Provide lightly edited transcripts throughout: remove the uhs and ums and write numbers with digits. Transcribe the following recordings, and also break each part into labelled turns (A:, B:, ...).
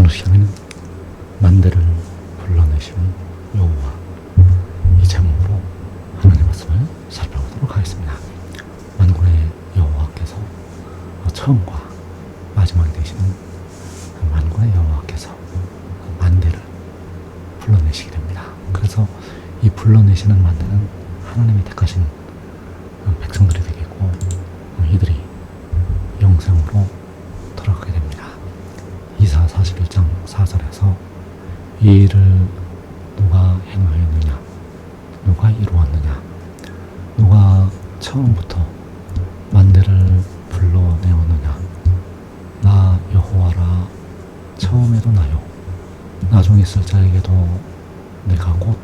A: 오늘 시간에는 만대를 불러내시는 여호와, 이 제목으로 하나님의 말씀을 살펴보도록 하겠습니다. 만군의 여호와께서 처음과 마지막이 되시는 만군의 여호와께서 만대를 불러내시게 됩니다. 그래서 이 불러내시는 만대는 하나님이 택하신 백성들이 되겠고, 이들이 영생으로 돌아가게 됩니다. 이사 41장 4절에서 이 일을 누가 행하였느냐, 누가 이루었느냐, 누가 처음부터 만대를 불러내었느냐, 나 여호와라, 처음에도 나요, 나중에 있을 자에게도 내가 곧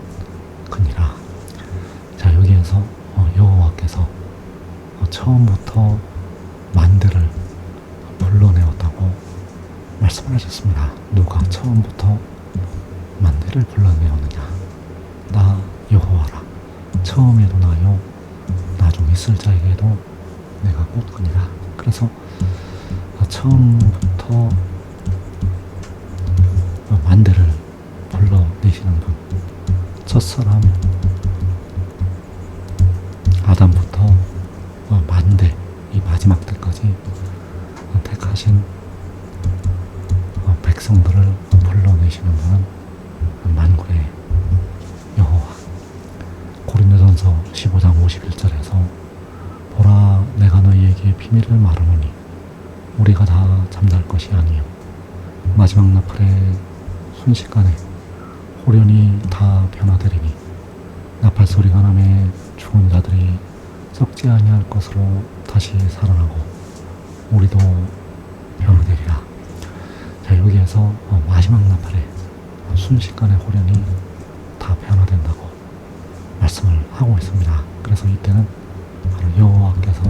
A: 그니라. 자, 여기에서 여호와께서 처음부터 만대를 불러내었다고 말씀을 하셨습니다. 누가 처음부터 만대를 불러내었느냐, 나 여호와라, 처음에도 나요, 나중에 있을 자에게도 내가 곧 그니라. 그래서 처음부터 만대를 불러내시는 분, 첫사람 아담부터 만대, 이 마지막 때까지 택하신 백성들을 불러내시는 분은 만군의 여호와. 고린도전서 15장 51절에서 보라, 내가 너희에게 비밀을 말하노니 우리가 다 잠잘 것이 아니요 마지막 나팔에 순식간에 호련히 다 변화되리니 나팔 소리가 나매 죽은 자들이 썩지 아니할 것으로 다시 살아나고 우리도 변화되리라. 자, 여기에서 마지막 나팔에 순식간에 호련히 다 변화된다고 말씀을 하고 있습니다. 그래서 이때는 바로 여호와께서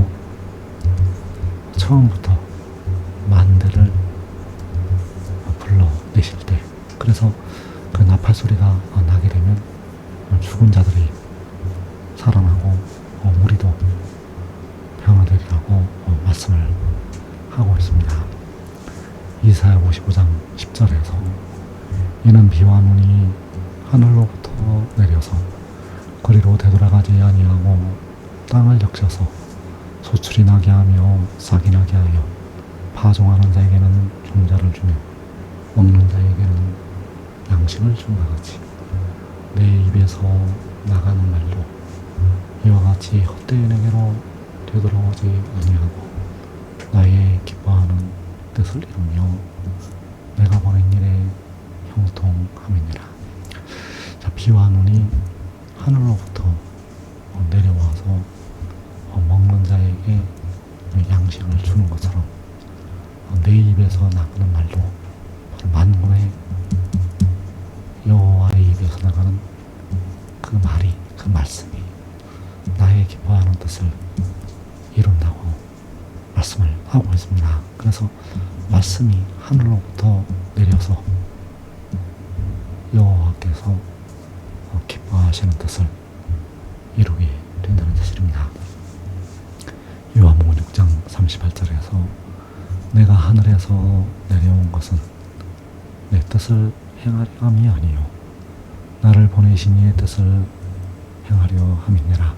A: 처음부터 만대를 불러내실 때, 그래서 그 나팔 소리가 나게 되면 죽은 자들이 살아나고 우리도 변화되리라고 말씀을 하고 있습니다. 이사야 55장 10절에서 이는 비와 눈이 하늘로부터 내려서 그리로 되돌아가지 아니하고 땅을 적셔서 소출이 나게 하며 싹이 나게 하여 파종하는 자에게는 종자를 주며 먹는 자에게는 양식을 준 것 같이 내 입에서 나가는 말도 이와 같이 헛되이 내게로 되돌아오지 아니하고 나의 기뻐하는 뜻을 이루며 내가 보낸 일에 형통함이니라. 자, 비와 눈이 하늘로부터 내려와서 먹는 자에게 양식을 주는 것처럼 내 입에서 나가는 말도 바로 만군의 여호와의 입에서 나가는 그 말이, 그 말씀이 나의 기뻐하는 뜻을 이룬다고 말씀을 하고 있습니다. 그래서 말씀이 하늘로부터 내려서 여호와께서 기뻐하시는 뜻을 이루게 된다는 사실입니다. 요한복음 6장 38절에서 내가 하늘에서 내려온 것은 내 뜻을 행하려 함이 아니요 나를 보내신 이의 뜻을 행하려 함이니라.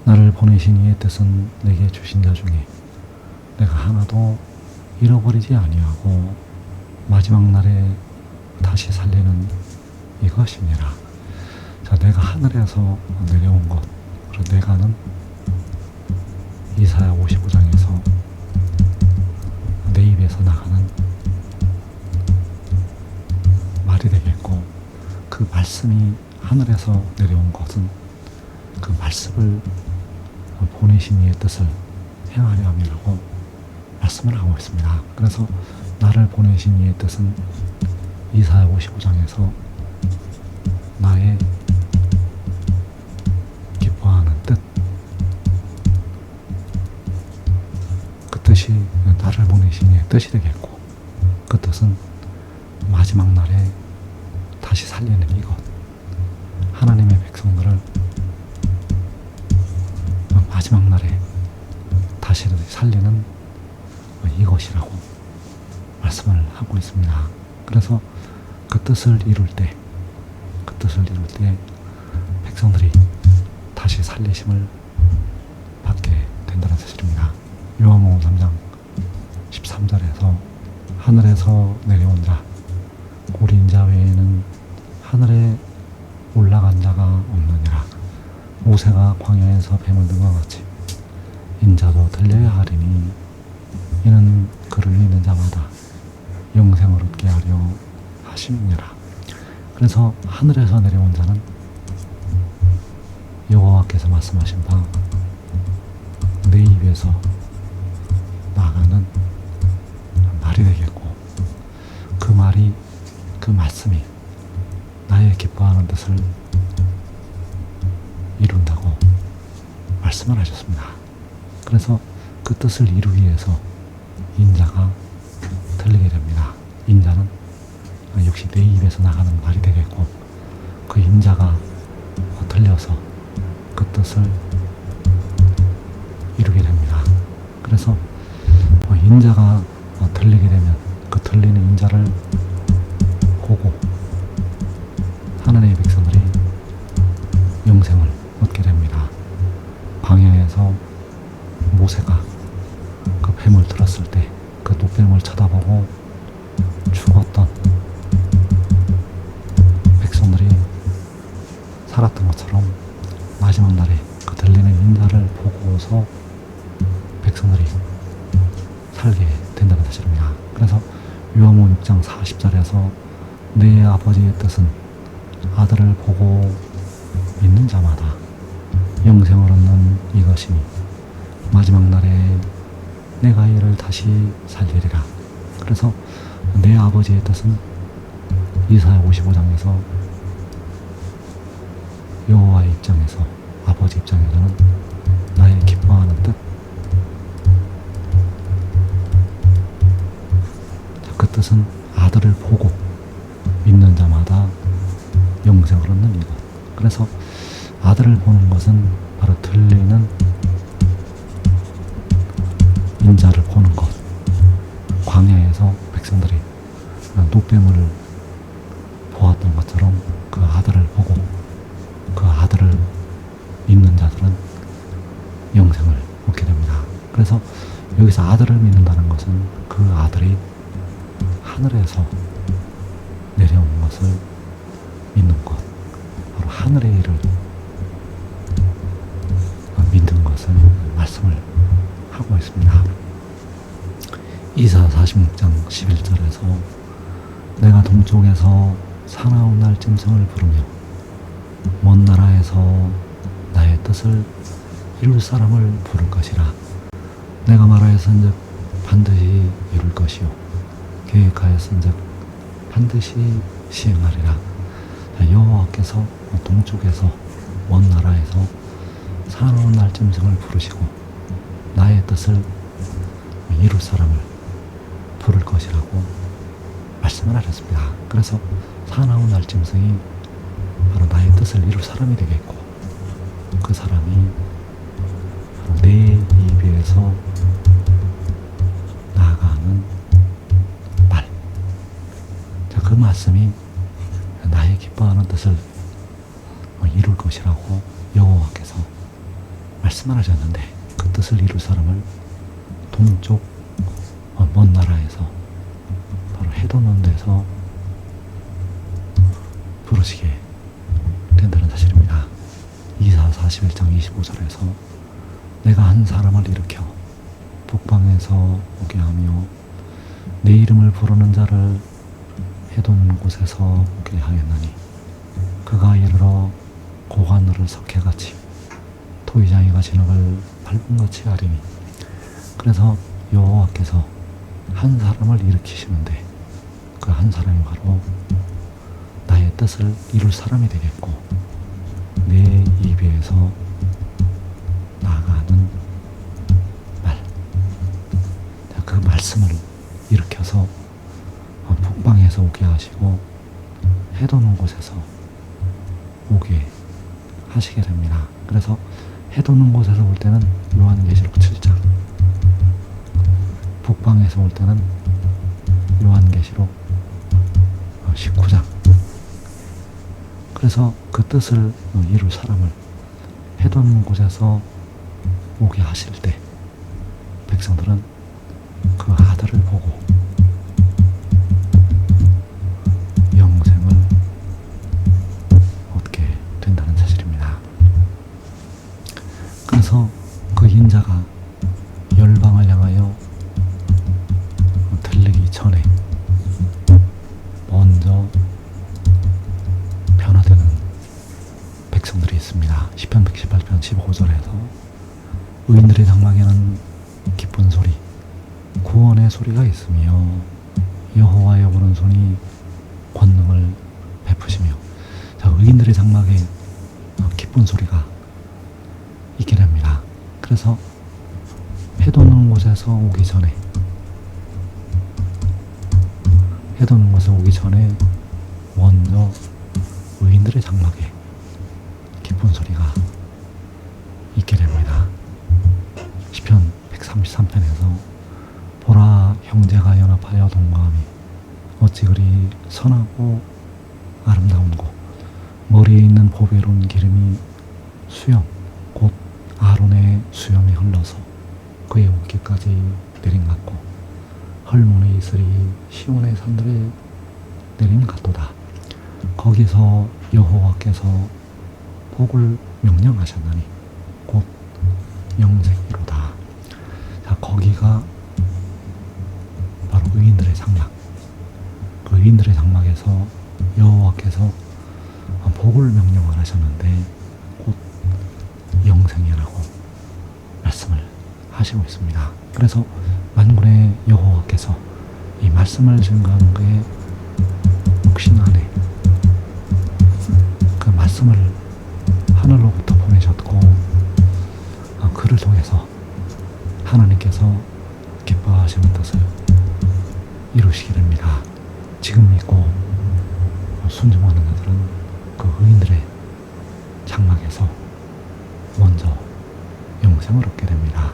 A: 나를 보내신 이의 뜻은 내게 주신 자 중에 내가 하나도 잃어버리지 아니하고 마지막 날에 다시 살리는 이것이니라. 자, 내가 하늘에서 내려온 것, 그리고 내가는 이사야 55장에서 내 입에서 나가는 말이 되겠고, 그 말씀이 하늘에서 내려온 것은 그 말씀을 보내신 이의 뜻을 행하려 함이라고 말씀을 하고 있습니다. 그래서 나를 보내신 이의 뜻은 이사야 55장에서 나의 기뻐하는 뜻, 그 뜻이 나를 보내신 이의 뜻이 되겠고, 그 뜻은 마지막 날에 다시 살리는 이것, 하나님의 백성들을 마지막 날에 다시 살리는 이것이라고 말씀을 하고 있습니다. 그래서 그 뜻을 이룰 때 백성들이 다시 살리심을 받게 된다는 사실입니다. 요한복음 3장 13절에서 하늘에서 내려온 자 곧 인자 외에는 하늘에 올라간 자가 없느니라. 모세가 광야에서 뱀을 든 것 같이 인자도 들려야 하리니 이는 그를 믿는 자마다 영생을 얻게 하려 하심이니라. 그래서 하늘에서 내려온 자는 여호와께서 말씀하신 바 내 입에서 나가는 말이 되겠고, 그 말이, 그 말씀이 나의 기뻐하는 뜻을 이룬다고 말씀을 하셨습니다. 그래서 그 뜻을 이루기 위해서 인자가 들리게 됩니다. 인자는 역시 내 입에서 나가는 말이 되겠고, 그 인자가 들려서 그 뜻을 이루게 됩니다. 그래서 인자가 들리게 되면 그 들리는 인자를 보고 하나님의 백성들이 영생을 얻게 됩니다. 광야에서 모세가 그 뱀을 들었을 때 그 노뱀을 쳐다보고 죽었던 백성들이 살았던 것처럼 마지막 날에 그 들리는 인자를 보고서 백성들이 살게 된다는 사실입니다. 그래서 요한복음 6장 40절에서 내 아버지의 뜻은 아들을 보고 믿는 자마다 영생을 얻는 이것이니 마지막 날에 내가 이를 다시 살리리라. 그래서 내 아버지의 뜻은 이사야 55장에서 여호와의 입장에서, 아버지 입장에서는 나의 기뻐하는 뜻, 그 뜻은 아들을 보고 믿는 자마다 영생을 얻는 이것. 그래서 아들을 보는 것은 바로 들리는 인자를 보는 것. 광야에서 백성들이 노뱀을 보았던 것처럼 그 아들을 보고 그 아들을 믿는 자들은 영생을 얻게 됩니다. 그래서 여기서 아들을 믿는다는 것은 그 아들이 하늘에서 내려온 것을 믿는 것, 바로 하늘의 일을 믿는 것을 말씀을 하고 있습니다. 이사야 46장 11절에서 내가 동쪽에서 사나운 날 짐승을 부르며 먼 나라에서 나의 뜻을 이룰 사람을 부를 것이라. 내가 말하였은즉 반드시 이룰 것이요 계획하였은즉 반드시 시행하리라. 여호와께서 동쪽에서 먼 나라에서 사나운 날 짐승을 부르시고 나의 뜻을 이룰 사람을 부를 것이라고 말씀을 하셨습니다. 그래서 사나운 날 짐승이 바로 나의 뜻을 이룰 사람이 되겠고, 그 사람이 바로 내 입에서 나아가는 말. 자, 그 말씀이 나의 기뻐하는 뜻을 이룰 것이라고 여호와께서 말씀을 하셨는데, 그 뜻을 이룰 사람을 동쪽 먼 나라에서 바로 해돋는 데서 부르시게 된다는 사실입니다. 이사야 41장 25절에서 내가 한 사람을 일으켜 북방에서 오게 하며 내 이름을 부르는 자를 해돋는 곳에서 오게 하였나니 그가 이르러 고관으로 석회같이 토이장이가 진흙을 밟은 같이 하리니. 그래서 여호와께서 한 사람을 일으키시는데 그 한 사람이 바로 나의 뜻을 이룰 사람이 되겠고, 내 입에서 나가는 말, 그 말씀을 일으켜서 북방에서 오게 하시고 해돋는 곳에서 오게 하시게 됩니다. 그래서 해돋는 곳에서 올 때는 요한계시록 7장, 북방에서 올 때는 요한계시록 그래서 그 뜻을 이룰 사람을 해돋는 곳에서 오게 하실 때 백성들은 그 아들을 보고 영생을 얻게 된다는 사실입니다. 그래서 그 인자가 열방을 향하여 들리기 전에 먼저 변화되는 백성들이 있습니다. 시편 118편 15절에서 의인들의 장막에는 기쁜 소리, 구원의 소리가 있으며 여호와의 오른손이 권능을 베푸시며. 자, 의인들의 장막에 기쁜 소리가 있게 됩니다. 그래서 해돋는 곳에서 오기 전에, 해돋는 곳에 오기 전에 먼저 의인들의 장막에 기쁜 소리가 있게 됩니다. 시편 133편에서 보라, 형제가 연합하여 동거하니 어찌 그리 선하고 아름다운고, 머리에 있는 보배로운 기름이 수염, 곧 아론의 수염이 흘러서 그의 어깨까지 내린 같고, 헐문의 이슬이 시온의 산들에 내린 같도다. 거기서 여호와께서 복을 명령하셨나니 곧 영생이로다. 자, 거기가 바로 의인들의 장막. 그 의인들의 장막에서 여호와께서 복을 명령을 하셨는데 곧 영생이라고 말씀을 하시고 있습니다. 그래서 만군의 여호와께서 이 말씀을 증거하는 그의 육신 안에 그 말씀을 하늘로부터 보내셨고, 그를 통해서 하나님께서 기뻐하시는 뜻을 이루시게 됩니다. 지금 믿고 순종하는 자들은 그 의인들의 장막에서 먼저 영생을 얻게 됩니다.